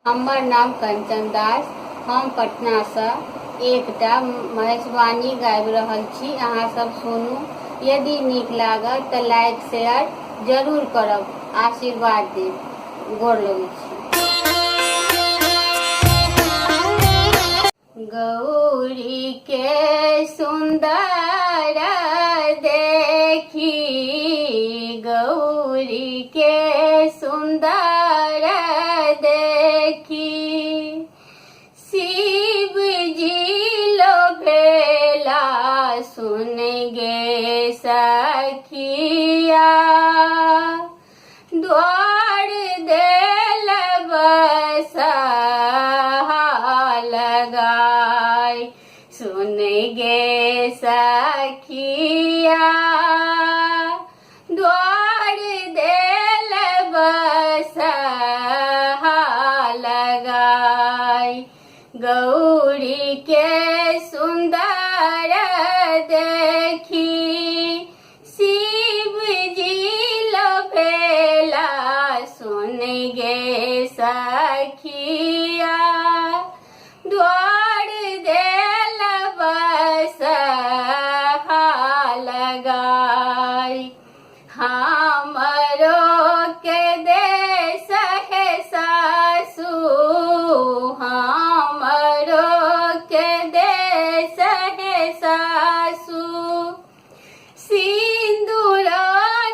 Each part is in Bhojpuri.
हमर नाम कंचन दास। हम पटना से एकटा महेशवाणी गाबि रहल छी। अहाँ सब सुनू। यदि नीक लागत तऽ लाइक शेयर जरूर करब। आशीर्वाद देब। गोर लगै छी। गौरी के सुंदर देखी, गौरी के सुंदर देखी, शिव जी लोभेला सुन गे सखिया, द्वार देल बसा लगाई सुन गे सखिया, द्वार देल बसा लगाई। गौरी के सुंदर देखी, शिव जी लोभेला सुन गे सखिया, द्वार देल बसा लगाई। हमरो के देश है सासु, हमरो के देश है सासु, सिंदूर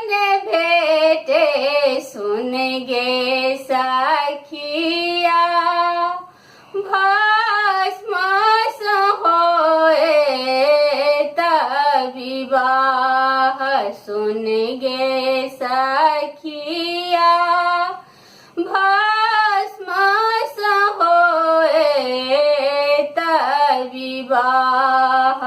ने भेटे सुन गे सखिया, भस्म होए विवाह सुन गे सखिया, भस्म होए विवाह